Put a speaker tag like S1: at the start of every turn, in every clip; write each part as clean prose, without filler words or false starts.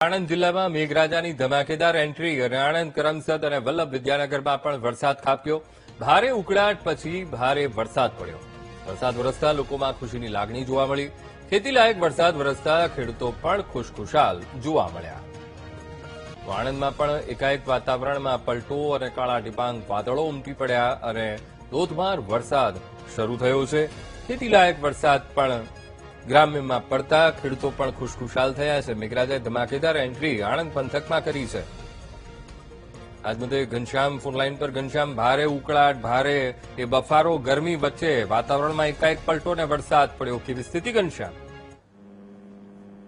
S1: આણંદ જિલ્લામાં મેઘરાજાની ધમાકેદાર એન્ટ્રી અને આણંદ કરમસદ અને વલ્લભ વિદ્યાનગરમાં પણ વરસાદ ખાબક્યો। ભારે ઉકળાટ પછી ભારે વરસાદ પડ્યો। વરસાદ વરસતા લોકોમાં ખુશીની લાગણી જોવા મળી। ખેતીલાયક વરસાદ વરસતા ખેડૂતો પણ ખુશખુશાલ જોવા મળ્યા। આણંદમાં પણ એકાએક વાતાવરણમાં પલટો અને કાળા ડિબાંગ વાદળો ઉમટી પડ્યા અને ધોધમાર વરસાદ શરૂ થયો છે। ખેતીલાયક વરસાદ પણ ગ્રામ્યમાં પડતા ખેડૂતો પણ ખુશખુશાલ થયા છે। મેઘરાજાએ ધમાકેદાર એન્ટ્રી આણંદ પંથકમાં કરી છે। આજ મુદ્દે ઘનશ્યામ ફોનલાઈન પર। ઘનશ્યામ, ભારે ઉકળાટ, ભારે એ બફારો ગરમી વચ્ચે વાતાવરણમાં એકાએક પલટો અને વરસાદ પડ્યો, કેવી સ્થિતિ ઘનશ્યામ?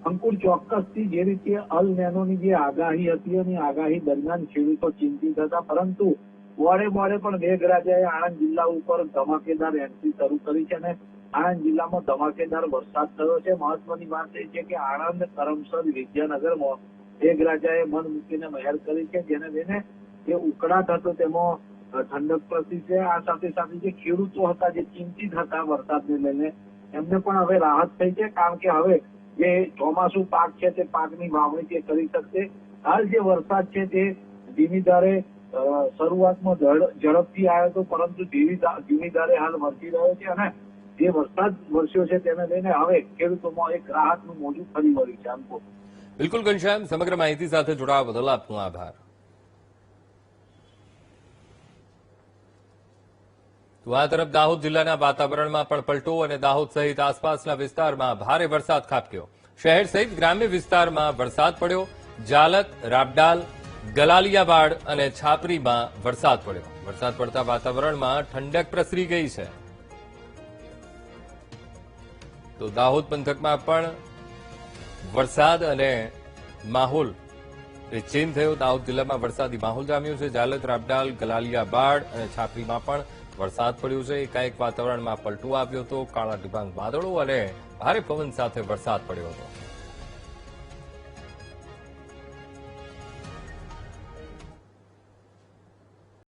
S2: અંકુર, ચોક્કસથી જે રીતે અલ નેનોની જે આગાહી હતી અને આગાહી દરમિયાન ખેડૂતો ચિંતિત હતા, પરંતુ મોડે પણ મેઘરાજાએ આણંદ જિલ્લા ઉપર ધમાકેદાર એન્ટ્રી શરૂ કરી છે અને આણંદ જિલ્લામાં ધમાકેદાર વરસાદ થયો છે। મહત્વની વાત એ છે કે આણંદ, કરમસદ, વિદ્યાનગરમાં મેઘરાજાએ મન મૂકીને મહેર કરી છે, જેને લઈને જે ઉકળાટ હતો તેમાં ઠંડક પ્રસરી છે। આ સાથે જે ખેડૂતો હતા જે ચિંતિત હતા વરસાદને લઈને, એમને પણ હવે રાહત થઈ છે, કારણ કે હવે જે ચોમાસુ પાક છે તે પાકની વાવણી તે કરી શકશે। હાલ જે વરસાદ છે તે ધીમી ધારે શરૂઆતમાં ઝડપથી આવ્યો હતો, પરંતુ ધીમી ધારે હાલ વરસી રહ્યો છે અને જે વરસાદ વરસ્યો છે તેને લઈને હવે ખેડૂતોમાં એક રાહતનું મોજું ફરી વળ્યું છે। અંકુર,
S1: બિલકુલ ઘનશ્યામ, સમગ્ર માહિતી સાથે જોડાવા બદલ આપનો આભાર। તો આ તરફ દાહોદ જિલ્લાના વાતાવરણમાં પણ પલટો અને દાહોદ સહિત આસપાસના વિસ્તારમાં ભારે વરસાદ ખાબક્યો। શહેર સહિત ગ્રામ્ય વિસ્તારમાં વરસાદ પડ્યો। જાલત, રાબડાલ, ગલાલિયાવાડ અને છાપરીમાં વરસાદ પડ્યો। વરસાદ પડતા વાતાવરણમાં ઠંડક પ્રસરી ગઈ છે। તો દાહોદ પંથકમાં પણ વરસાદ અને માહોલ ચેન્જ થયો। દાહોદ જિલ્લામાં વરસાદી માહોલ જામ્યો છે। જાલત, રાબડાલ, ગલાલિયાવાડ અને છાપરીમાં પણ વરસાદ પડ્યો છે। એકાએક વાતાવરણમાં પલટો આવ્યો હતો। કાળા ડિબાંગ વાદળો અને ભારે પવન સાથે વરસાદ પડ્યો હતો।